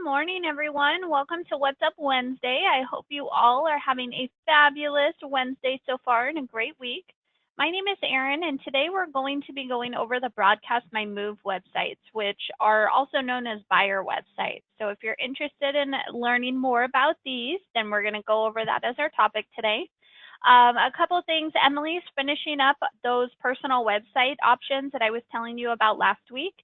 morning, everyone. Welcome to What's Up Wednesday. I hope you all are having a fabulous Wednesday so far and a great week. My name is Erin, and today we're going to be going over the Broadcast My Move websites, which are also known as buyer websites. So if you're interested in learning more about these, then we're going to go over that as our topic today. A couple things. Emily's finishing up those personal website options that I was telling you about last week.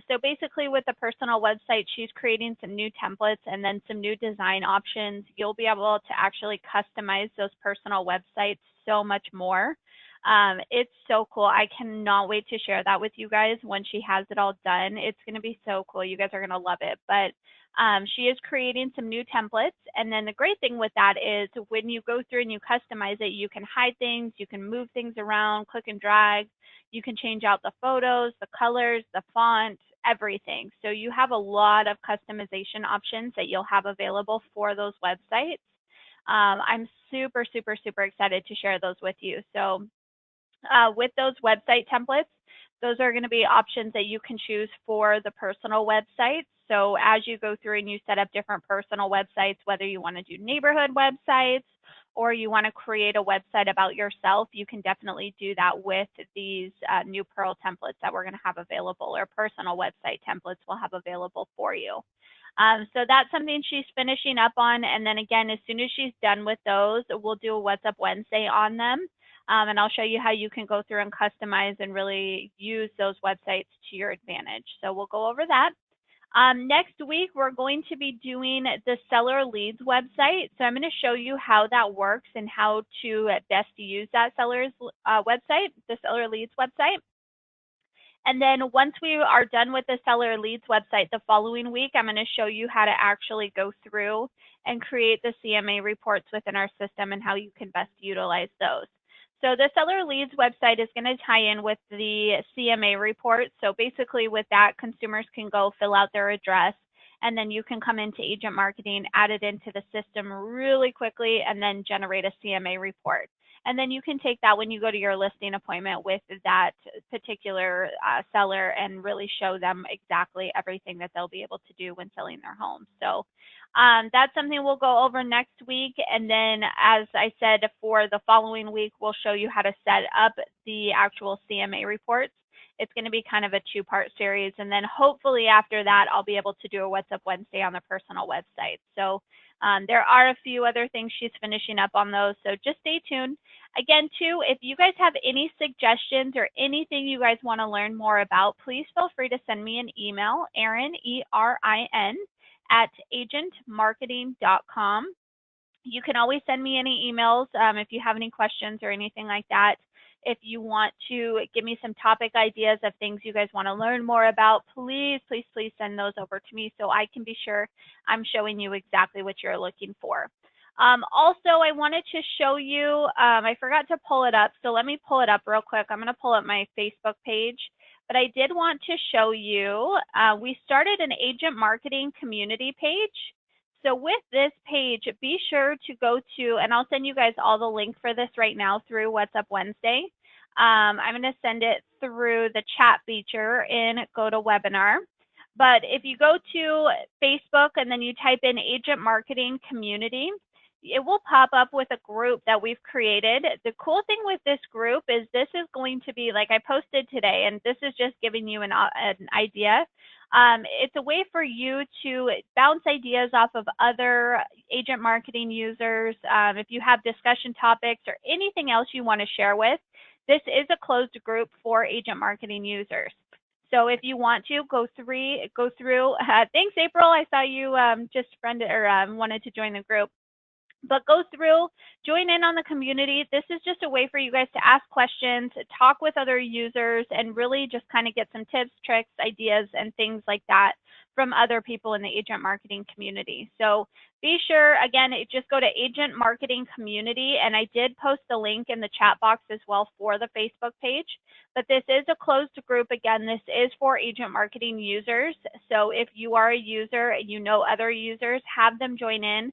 So basically with the personal website, she's creating some new templates and then some new design options. You'll be able to actually customize those personal websites so much more. It's so cool. I cannot wait to share that with you guys when she has it all done. It's going to be so cool. You guys are going to love it. But she is creating some new templates. And then the great thing with that is when you go through and you customize it, you can hide things, you can move things around, click and drag. You can change out the photos, the colors, the font, everything. So you have a lot of customization options that you'll have available for those websites. I'm super excited to share those with you. So with those website templates, those are going to be options that you can choose for the personal websites. So as you go through and you set up different personal websites, whether you want to do neighborhood websites or you want to create a website about yourself, you can definitely do that with these new Pearl templates that we're going to have available, or personal website templates we'll have available for you. So that's something she's finishing up on. And then again, as soon as she's done with those, we'll do a What's Up Wednesday on them. And I'll show you how you can go through and customize and really use those websites to your advantage. So we'll go over that. Next week, we're going to be doing the seller leads website. So I'm going to show you how that works and how to best use that seller's website, the seller leads website. And then once we are done with the seller leads website the following week, I'm going to show you how to actually go through and create the CMA reports within our system and how you can best utilize those. So the seller leads website is going to tie in with the CMA report. So basically with that, consumers can go fill out their address, and then you can come into agent marketing, add it into the system really quickly, and then generate a CMA report. And then you can take that when you go to your listing appointment with that particular seller and really show them exactly everything that they'll be able to do when selling their home. So that's something we'll go over next week. And then, as I said, for the following week, we'll show you how to set up the actual CMA reports. It's going to be kind of a two-part series. And then hopefully after that, I'll be able to do a What's Up Wednesday on the personal website. So there are a few other things she's finishing up on those. So just stay tuned. Again, too, if you guys have any suggestions or anything you guys want to learn more about, please feel free to send me an email, Erin, E-R-I-N, at agentmarketing.com. You can always send me any emails if you have any questions or anything like that. If you want to give me some topic ideas of things you guys want to learn more about, please send those over to me so I can be sure I'm showing you exactly what you're looking for. Also, I wanted to show you, I forgot to pull it up, so let me pull it up real quick. I'm going to pull up my Facebook page, but I did want to show you, we started an agent marketing community page. So with this page, be sure to go to, and I'll send you guys all the link for this right now through What's Up Wednesday. I'm going to send it through the chat feature in GoToWebinar. But if you go to Facebook and then you type in Agent Marketing Community, it will pop up with a group that we've created. The cool thing with this group is this is going to be, like I posted today, and this is just giving you an idea. It's a way for you to bounce ideas off of other agent marketing users. If you have discussion topics or anything else you want to share with, this is a closed group for agent marketing users. So if you want to go through, thanks April, I saw you just friended or wanted to join the group. But go through, join in on the community. This is just a way for you guys to ask questions, talk with other users, and really just kind of get some tips, tricks, ideas, and things like that from other people in the agent marketing community. So be sure, again, just go to Agent Marketing Community, and I did post the link in the chat box as well for the Facebook page. But this is a closed group. Again, this is for agent marketing users. So if you are a user and you know other users, have them join in.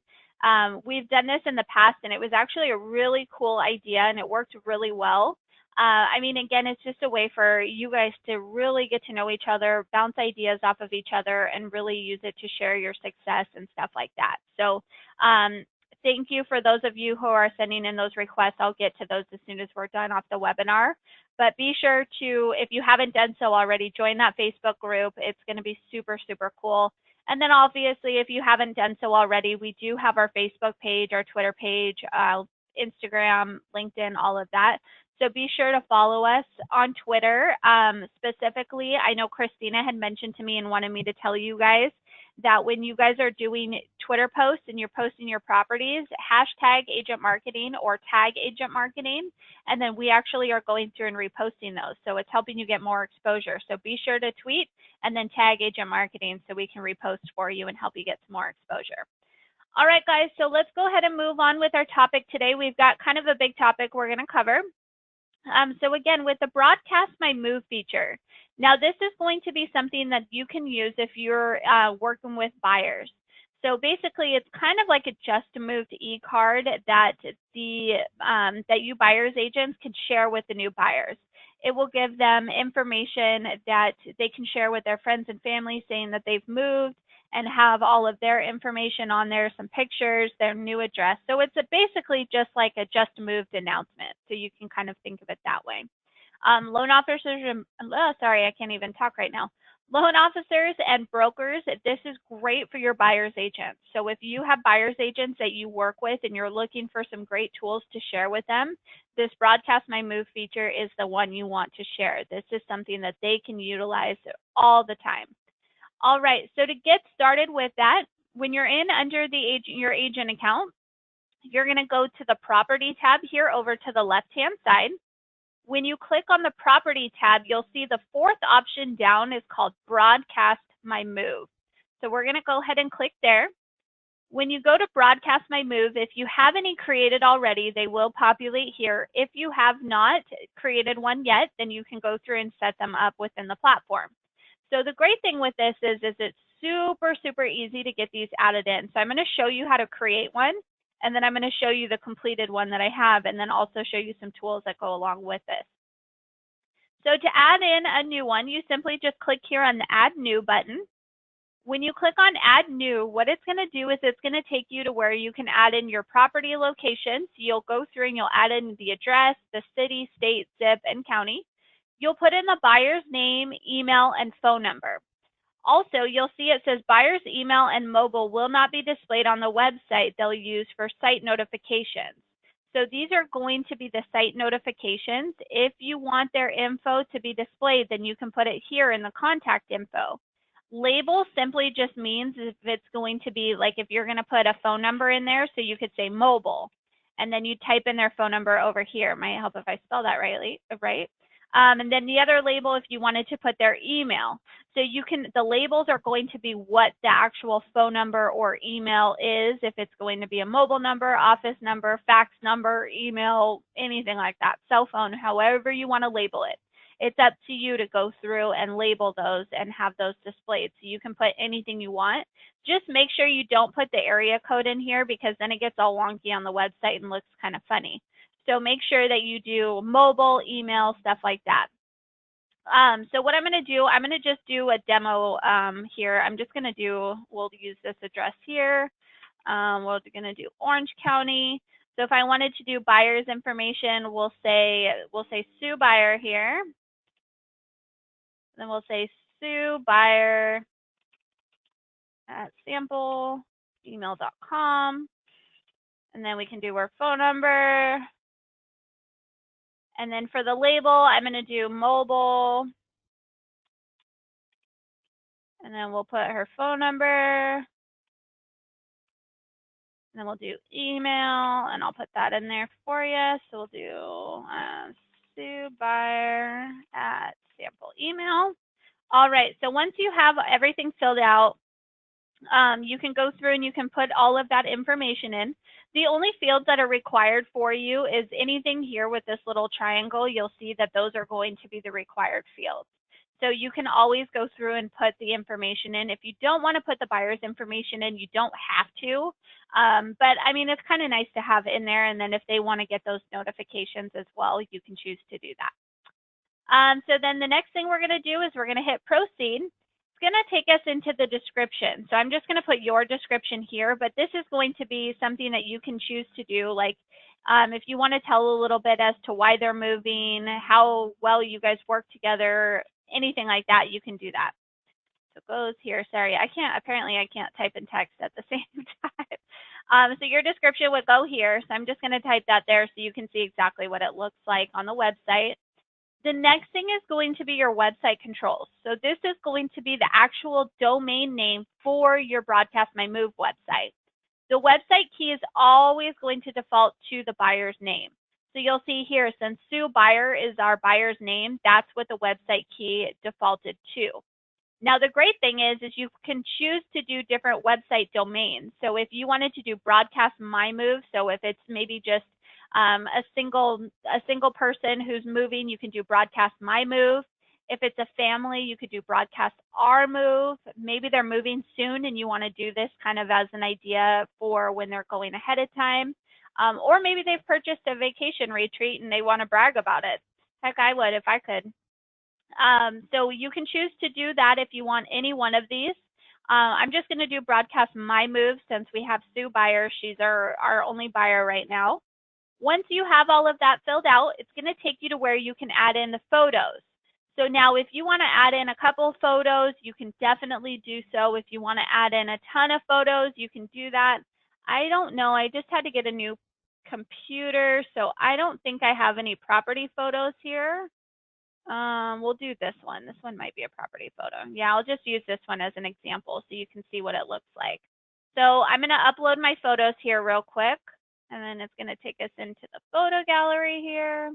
We've done this in the past, and it was actually a really cool idea, and it worked really well. I mean, again, it's just a way for you guys to really get to know each other, bounce ideas off of each other, and really use it to share your success and stuff like that. So thank you for those of you who are sending in those requests. I'll get to those as soon as we're done off the webinar. But be sure to, if you haven't done so already, join that Facebook group. It's going to be super, super cool. And then obviously, if you haven't done so already, we do have our Facebook page, our Twitter page, Instagram, LinkedIn, all of that. So be sure to follow us on Twitter. Specifically, I know Christina had mentioned to me and wanted me to tell you guys that when you guys are doing Twitter posts and you're posting your properties, hashtag agent marketing or tag agent marketing, and then we actually are going through and reposting those. So it's helping you get more exposure. So be sure to tweet and then tag agent marketing so we can repost for you and help you get some more exposure. All right, guys, so let's go ahead and move on with our topic today. We've got kind of a big topic we're going to cover. So again, with the Broadcast My Move feature, now this is going to be something that you can use if you're working with buyers. So basically, it's kind of like a Just Moved e-card that that you buyers agents can share with the new buyers. It will give them information that they can share with their friends and family, saying that they've moved, and have all of their information on there, some pictures, their new address. So it's basically just like a Just Moved announcement. So you can kind of think of it that way. Loan officers, sorry, I can't even talk right now. Loan officers and brokers, this is great for your buyer's agents. So if you have buyer's agents that you work with and you're looking for some great tools to share with them, this Broadcast My Move feature is the one you want to share. This is something that they can utilize all the time. All right, so to get started with that, when you're in under the your agent account, you're going to go to the Property tab here over to the left-hand side. When you click on the Property tab, you'll see the fourth option down is called Broadcast My Move. So we're going to go ahead and click there. When you go to Broadcast My Move, if you have any created already, they will populate here. If you have not created one yet, then you can go through and set them up within the platform. So the great thing with this is it's super, super easy to get these added in. So I'm going to show you how to create one, and then I'm going to show you the completed one that I have, and then also show you some tools that go along with this. So to add in a new one, you simply just click here on the Add New button. When you click on Add New, what it's going to do is it's going to take you to where you can add in your property locations. You'll go through and you'll add in the address, the city, state, zip, and county. You'll put in the buyer's name, email, and phone number. Also, you'll see it says buyer's email and mobile will not be displayed on the website they'll use for site notifications. So these are going to be the site notifications. If you want their info to be displayed, then you can put it here in the contact info. Label simply just means if it's going to be like if you're going to put a phone number in there, so you could say mobile, and then you type in their phone number over here. Might help if I spell that right? And then the other label if you wanted to put their email. So you can, the labels are going to be what the actual phone number or email is, if it's going to be a mobile number, office number, fax number, email, anything like that, cell phone, however you want to label it. It's up to you to go through and label those and have those displayed. So you can put anything you want. Just make sure you don't put the area code in here because then it gets all wonky on the website and looks kind of funny. So make sure that you do mobile, email, stuff like that. So what I'm going to do, I'm going to just do a demo here. I'm just going to do, we'll use this address here. We're going to do Orange County. So if I wanted to do buyer's information, we'll say Sue Buyer here. Then we'll say Sue Buyer at sampleemail.com. And then we can do her phone number. And then for the label, I'm going to do mobile. And then we'll put her phone number. And then we'll do email, and I'll put that in there for you. So we'll do Sue Buyer at sample email. All right, so once you have everything filled out, you can go through and you can put all of that information in. The only fields that are required for you is anything here with this little triangle. You'll see that those are going to be the required fields. So you can always go through and put the information in. If you don't want to put the buyer's information in, you don't have to. But I mean, it's kind of nice to have in there. And then if they want to get those notifications as well, you can choose to do that. So then the next thing we're going to do is we're going to hit proceed. It's going to take us into the description. So I'm just going to put your description here, but this is going to be something that you can choose to do. Like if you want to tell a little bit as to why they're moving, how well you guys work together, anything like that, you can do that. So it goes here. Sorry, apparently I can't type and text at the same time. So your description would go here. So I'm just going to type that there so you can see exactly what it looks like on the website. The next thing is going to be your website controls. So this is going to be the actual domain name for your Broadcast My Move website. The website key is always going to default to the buyer's name. So you'll see here, since Sue Buyer is our buyer's name, that's what the website key defaulted to. Now, the great thing is you can choose to do different website domains. So if you wanted to do Broadcast My Move, so if it's maybe just a single person who's moving, you can do Broadcast My Move. If it's a family, you could do Broadcast Our Move. Maybe they're moving soon and you want to do this kind of as an idea for when they're going ahead of time. Or maybe they've purchased a vacation retreat and they want to brag about it. Heck, I would if I could. So you can choose to do that if you want any one of these. I'm just going to do Broadcast My Move since we have Sue Buyer. She's our only buyer right now. Once you have all of that filled out, it's going to take you to where you can add in the photos. So now if you want to add in a couple of photos, you can definitely do so. If you want to add in a ton of photos, you can do that. I don't know. I just had to get a new computer, so I don't think I have any property photos here. We'll do this one. This one might be a property photo. Yeah, I'll just use this one as an example so you can see what it looks like. So I'm going to upload my photos here real quick. And then it's going to take us into the photo gallery here.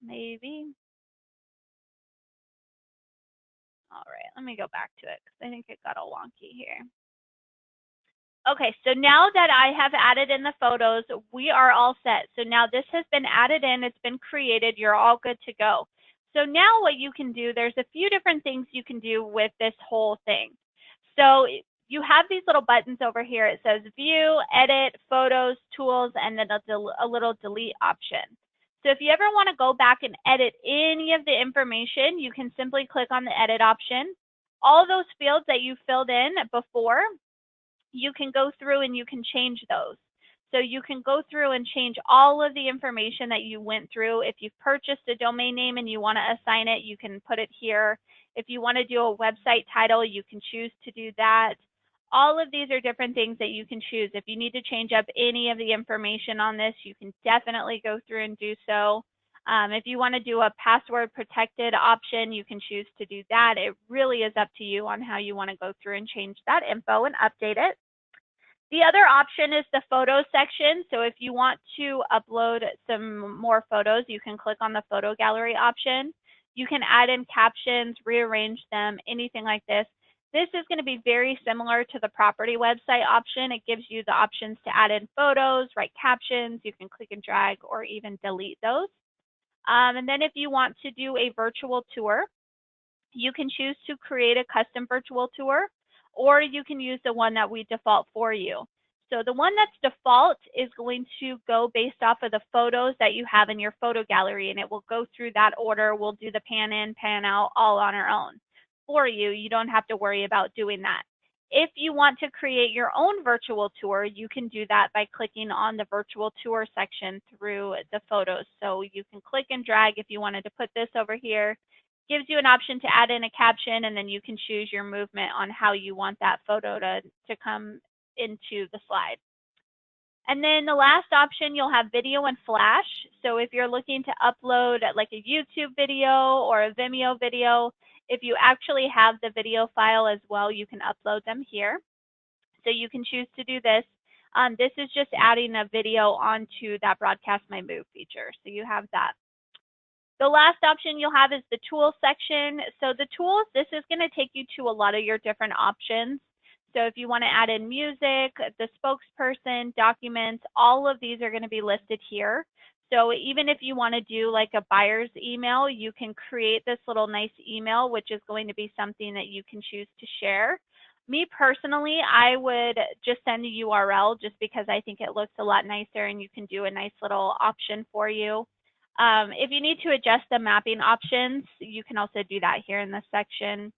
Maybe. All right, let me go back to it because I think it got all wonky here. Okay, so now that I have added in the photos, we are all set. So now this has been added in, it's been created, you're all good to go. So now what you can do, there's a few different things you can do with this whole thing. So you have these little buttons over here. It says view, edit, photos, tools, and then a little delete option. So if you ever want to go back and edit any of the information, you can simply click on the edit option. All those fields that you filled in before, you can go through and you can change those. So you can go through and change all of the information that you went through. If you've purchased a domain name and you want to assign it, you can put it here. If you want to do a website title, you can choose to do that. All of these are different things that you can choose. If you need to change up any of the information on this, you can definitely go through and do so. If you want to do a password protected option, you can choose to do that. It really is up to you on how you want to go through and change that info and update it. The other option is the photos section. So if you want to upload some more photos, you can click on the photo gallery option. You can add in captions, rearrange them, anything like this. This is going to be very similar to the property website option. It gives you the options to add in photos, write captions. You can click and drag or even delete those. And then if you want to do a virtual tour, you can choose to create a custom virtual tour, or you can use the one that we default for you. So the one that's default is going to go based off of the photos that you have in your photo gallery, and it will go through that order. We'll do the pan in, pan out all on our own for you. You don't have to worry about doing that. If you want to create your own virtual tour, you can do that by clicking on the virtual tour section through the photos. So you can click and drag if you wanted to put this over here. Gives you an option to add in a caption, and then you can choose your movement on how you want that photo to come into the slide. And then the last option, you'll have video and flash. So if you're looking to upload like a YouTube video or a Vimeo video, if you actually have the video file as well, you can upload them here. So you can choose to do this. This is just adding a video onto that Broadcast My Move feature. So you have that. The last option you'll have is the tools section. So the tools, this is going to take you to a lot of your different options. So if you want to add in music, the spokesperson, documents, all of these are going to be listed here. So even if you want to do like a buyer's email, you can create this little nice email, which is going to be something that you can choose to share. Me personally, I would just send a URL just because I think it looks a lot nicer and you can do a nice little option for you. If you need to adjust the mapping options, you can also do that here in this section.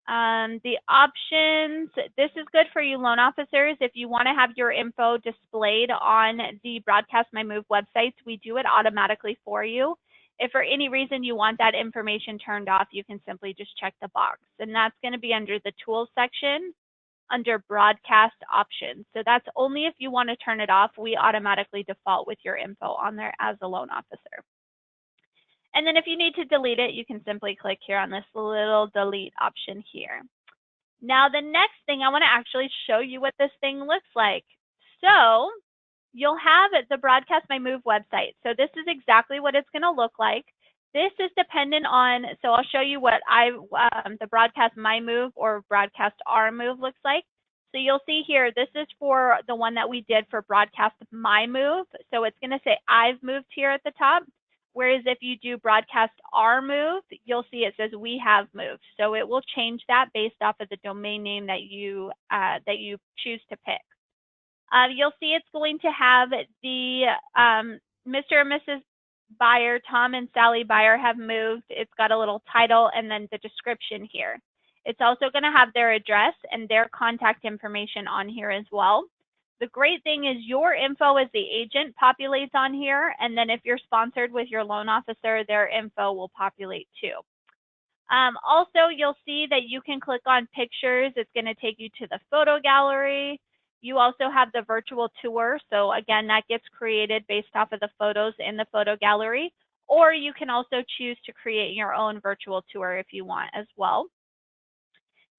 The options, this is good for you loan officers. If you want to have your info displayed on the Broadcast My Move websites, we do it automatically for you. If for any reason you want that information turned off, you can simply just check the box. And that's going to be under the Tools section under Broadcast Options. So that's only if you want to turn it off. We automatically default with your info on there as a loan officer. And then if you need to delete it, you can simply click here on this little delete option here. Now the next thing, I want to actually show you what this thing looks like. So you'll have the Broadcast My Move website. So this is exactly what it's going to look like. This is dependent on, so I'll show you what the Broadcast My Move or Broadcast Our Move looks like. So you'll see here, this is for the one that we did for Broadcast My Move. So it's going to say I've moved here at the top. Whereas if you do Broadcast Our Move, you'll see it says we have moved. So it will change that based off of the domain name that you choose to pick. You'll see it's going to have the Mr. and Mrs. Buyer, Tom and Sally Buyer have moved. It's got a little title and then the description here. It's also going to have their address and their contact information on here as well. The great thing is your info as the agent populates on here, and then if you're sponsored with your loan officer, their info will populate too. Also, you'll see that you can click on pictures. It's going to take you to the photo gallery. You also have the virtual tour. So again, that gets created based off of the photos in the photo gallery, or you can also choose to create your own virtual tour if you want as well.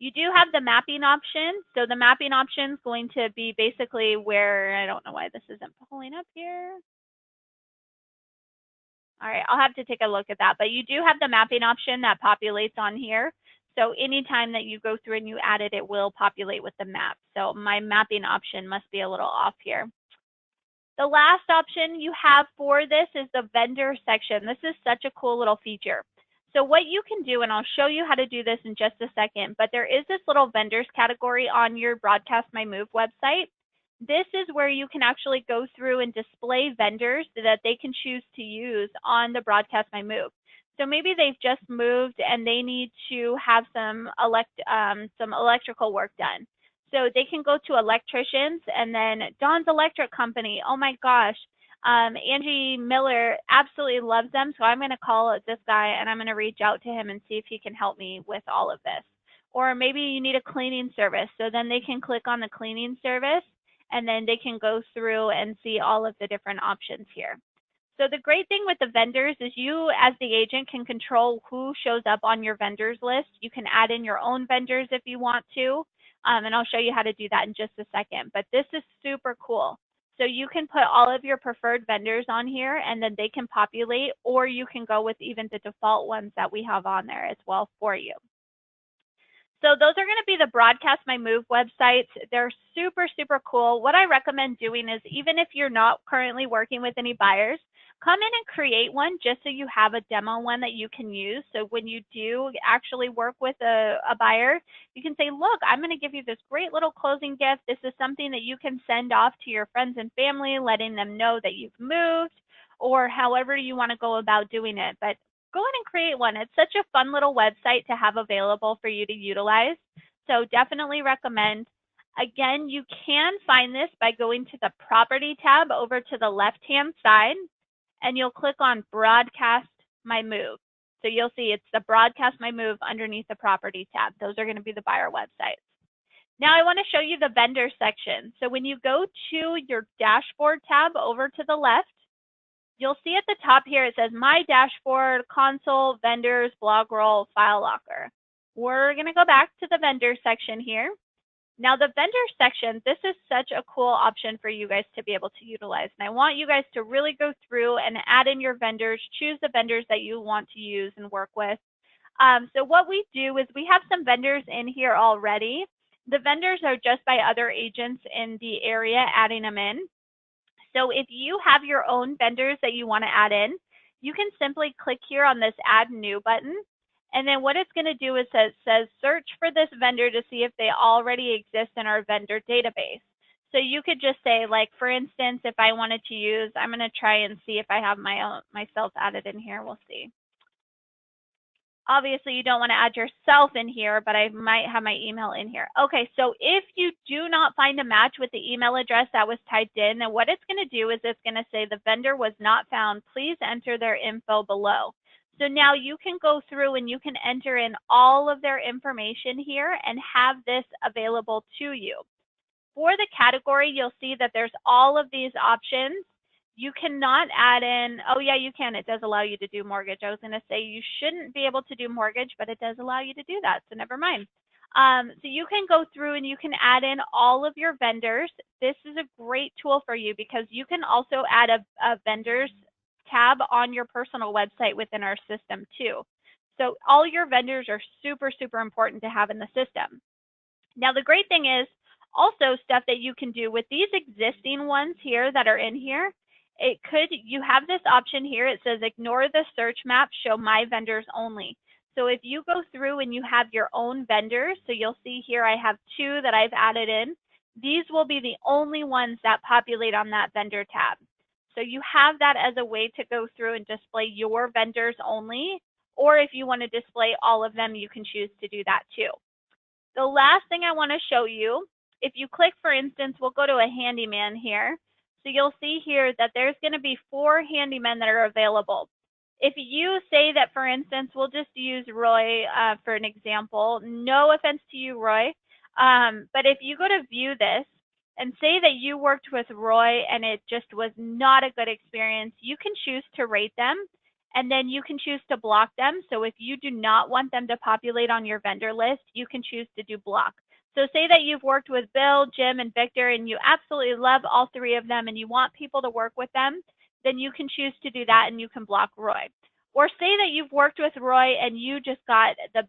You do have the mapping option. So the mapping option is going to be basically where, I don't know why this isn't pulling up here. All right, I'll have to take a look at that. But you do have the mapping option that populates on here. So anytime that you go through and you add it, it will populate with the map. So my mapping option must be a little off here. The last option you have for this is the vendor section. This is such a cool little feature. So what you can do, and I'll show you how to do this in just a second, but there is this little vendors category on your Broadcast My Move website. This is where you can actually go through and display vendors that they can choose to use on the Broadcast My Move. So maybe they've just moved and they need to have some electrical work done. So they can go to electricians and then Don's Electric Company. Oh my gosh. Angie Miller absolutely loves them. So I'm going to call this guy and I'm going to reach out to him and see if he can help me with all of this. Or maybe you need a cleaning service. So then they can click on the cleaning service and then they can go through and see all of the different options here. So the great thing with the vendors is you as the agent can control who shows up on your vendors list. You can add in your own vendors if you want to. And I'll show you how to do that in just a second. But this is super cool. So you can put all of your preferred vendors on here and then they can populate, or you can go with even the default ones that we have on there as well for you. So those are going to be the Broadcast My Move websites. They're super, super cool. What I recommend doing is even if you're not currently working with any buyers, come in and create one just so you have a demo one that you can use. So when you do actually work with a buyer, you can say, look, I'm going to give you this great little closing gift. This is something that you can send off to your friends and family, letting them know that you've moved, or however you want to go about doing it. But go ahead and create one. It's such a fun little website to have available for you to utilize. So definitely recommend. Again, you can find this by going to the Property tab over to the left-hand side, and you'll click on Broadcast My Move. So you'll see it's the Broadcast My Move underneath the Property tab. Those are going to be the buyer websites. Now I want to show you the vendor section. So when you go to your Dashboard tab over to the left, you'll see at the top here, it says My Dashboard, Console, Vendors, Blog Roll, File Locker. We're going to go back to the vendor section here. Now the vendor section, this is such a cool option for you guys to be able to utilize. And I want you guys to really go through and add in your vendors, choose the vendors that you want to use and work with. So what we do is we have some vendors in here already. The vendors are just by other agents in the area adding them in. So if you have your own vendors that you want to add in, you can simply click here on this Add New button. And then what it's going to do is it says search for this vendor to see if they already exist in our vendor database. So you could just say, like, for instance, if I wanted to use, I'm going to try and see if I have myself added in here. We'll see. Obviously, you don't want to add yourself in here, but I might have my email in here. Okay, so if you do not find a match with the email address that was typed in, then what it's going to do is it's going to say the vendor was not found. Please enter their info below. So now you can go through and you can enter in all of their information here and have this available to you. For the category, you'll see that there's all of these options. You cannot add in, oh yeah, you can. It does allow you to do mortgage. I was going to say you shouldn't be able to do mortgage, but it does allow you to do that, so never mind. So you can go through and you can add in all of your vendors. This is a great tool for you because you can also add a vendors tab on your personal website within our system too. So all your vendors are super, super important to have in the system. Now, the great thing is also stuff that you can do with these existing ones here that are in here. You have this option here. It says ignore the search map, show my vendors only. So if you go through and you have your own vendors, so you'll see here I have 2 that I've added in. These will be the only ones that populate on that vendor tab. So you have that as a way to go through and display your vendors only, or if you want to display all of them, you can choose to do that too. The last thing I want to show you, if you click, for instance, we'll go to a handyman here. So you'll see here that there's going to be 4 handymen that are available. If you say that, for instance, we'll just use Roy for an example. No offense to you, Roy. But if you go to view this and say that you worked with Roy and it just was not a good experience, you can choose to rate them. And then you can choose to block them. So if you do not want them to populate on your vendor list, you can choose to do block. So say that you've worked with Bill, Jim, and Victor, and you absolutely love all 3 of them and you want people to work with them, then you can choose to do that and you can block Roy. Or say that you've worked with Roy and you just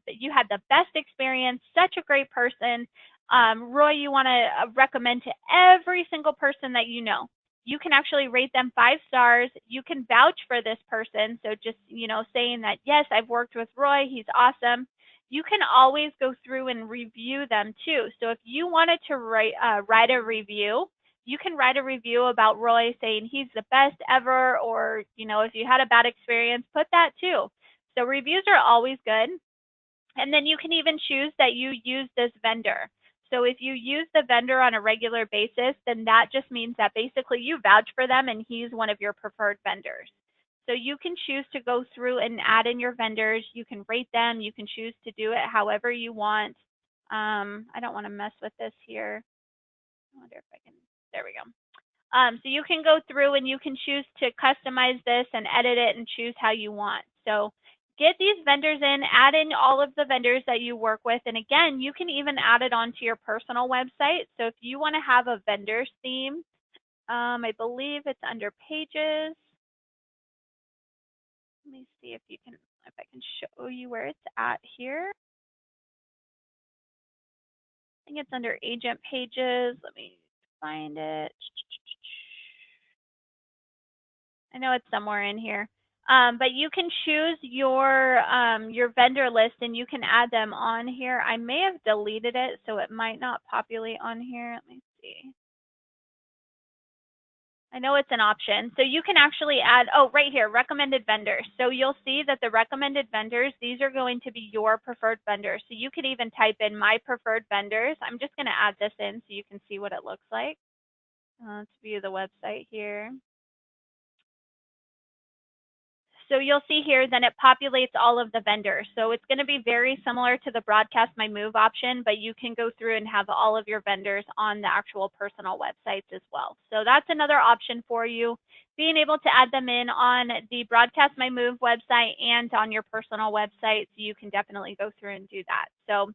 you had the best experience, such a great person. Roy, you want to recommend to every single person that you know. You can actually rate them 5 stars. You can vouch for this person. So just, saying that, yes, I've worked with Roy, he's awesome. You can always go through and review them too. So if you wanted to write a review, you can write a review about Roy saying he's the best ever, or, if you had a bad experience, put that too. So reviews are always good. And then you can even choose that you use this vendor. So if you use the vendor on a regular basis, then that just means that basically you vouch for them and he's one of your preferred vendors. So you can choose to go through and add in your vendors. You can rate them. You can choose to do it however you want. I don't want to mess with this here. I wonder if I can, there we go. So you can go through and you can choose to customize this and edit it and choose how you want. So get these vendors in, add in all of the vendors that you work with. And again, you can even add it onto your personal website. So if you want to have a vendors theme, I believe it's under pages. Let me see if I can show you where it's at here. I think it's under agent pages. Let me find it. I know it's somewhere in here. But you can choose your vendor list and you can add them on here. I may have deleted it, so it might not populate on here. Let me see. I know it's an option. So you can actually add, right here, recommended vendors. So you'll see that the recommended vendors, these are going to be your preferred vendors. So you could even type in my preferred vendors. I'm just going to add this in so you can see what it looks like. Let's view the website here. So you'll see here, then it populates all of the vendors. So it's going to be very similar to the Broadcast My Move option, but you can go through and have all of your vendors on the actual personal websites as well. So that's another option for you, being able to add them in on the Broadcast My Move website and on your personal website. So you can definitely go through and do that. So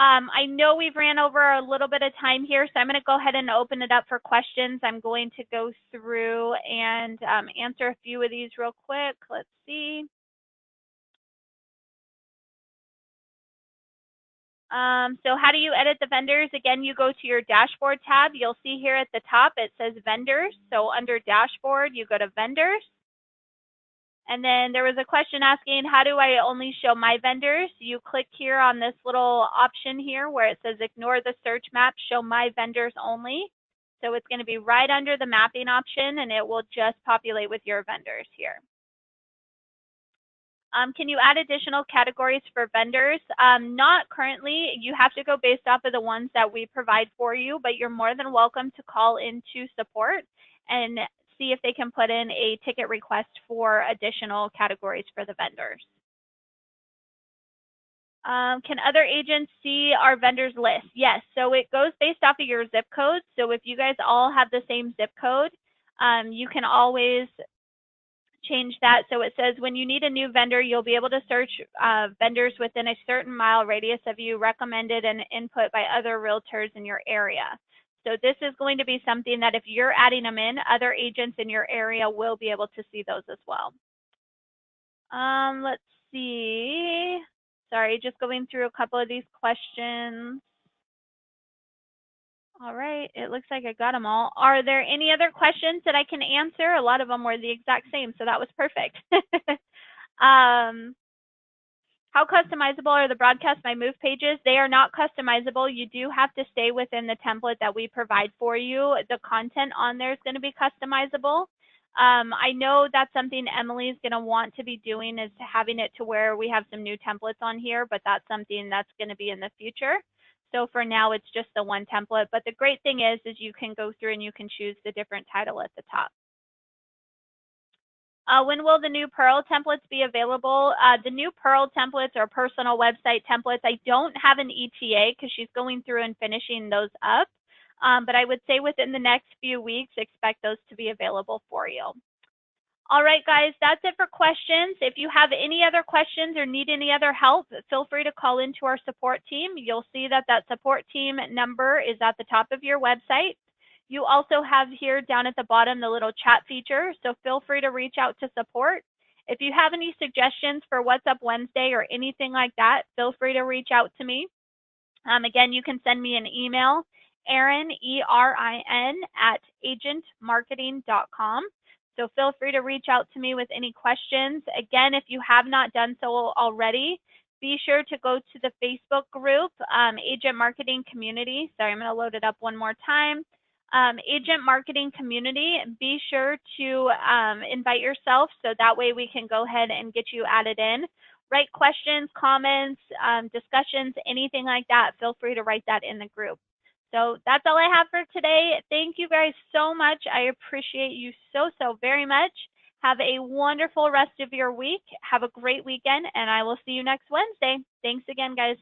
I know we've ran over a little bit of time here, so I'm going to go ahead and open it up for questions. I'm going to go through and answer a few of these real quick. Let's see. So how do you edit the vendors? Again, you go to your dashboard tab. You'll see here at the top, it says vendors. So under dashboard, you go to vendors. And then there was a question asking, how do I only show my vendors? You click here on this little option here where it says ignore the search map, show my vendors only. So it's going to be right under the mapping option and it will just populate with your vendors here. Can you add additional categories for vendors? Not currently. You have to go based off of the ones that we provide for you, but you're more than welcome to call into support and see if they can put in a ticket request for additional categories for the vendors. Can other agents see our vendors list? Yes, so it goes based off of your zip code. So if you guys all have the same zip code, you can always change that. So it says when you need a new vendor, you'll be able to search vendors within a certain mile radius of you, recommended and input by other realtors in your area. So this is going to be something that if you're adding them in, other agents in your area will be able to see those as well. Let's see. Sorry, just going through a couple of these questions. All right, it looks like I got them all. Are there any other questions that I can answer? A lot of them were the exact same, so that was perfect. How customizable are the Broadcast My Move pages? They are not customizable. You do have to stay within the template that we provide for you. The content on there is going to be customizable. I know that's something Emily's going to want to be doing, is having it to where we have some new templates on here, but that's something that's going to be in the future. So for now, it's just the one template. But the great thing is you can go through and you can choose the different title at the top. When will the new Pearl templates be available? The new Pearl templates are personal website templates. I don't have an ETA because she's going through and finishing those up. But I would say within the next few weeks, expect those to be available for you. All right, guys, that's it for questions. If you have any other questions or need any other help, feel free to call into our support team. You'll see that support team number is at the top of your website. You also have here down at the bottom the little chat feature, so feel free to reach out to support. If you have any suggestions for What's Up Wednesday or anything like that, feel free to reach out to me. Again, you can send me an email, Erin, E-R-I-N, @agentmarketing.com. So feel free to reach out to me with any questions. Again, if you have not done so already, be sure to go to the Facebook group, Agent Marketing Community. Sorry, I'm going to load it up one more time. Agent Marketing Community, be sure to invite yourself so that way we can go ahead and get you added in. Write questions, comments, discussions, anything like that, feel free to write that in the group. So that's all I have for today. Thank you guys so much. I appreciate you so very much. Have a wonderful rest of your week. Have a great weekend, and I will see you next Wednesday. Thanks again, guys.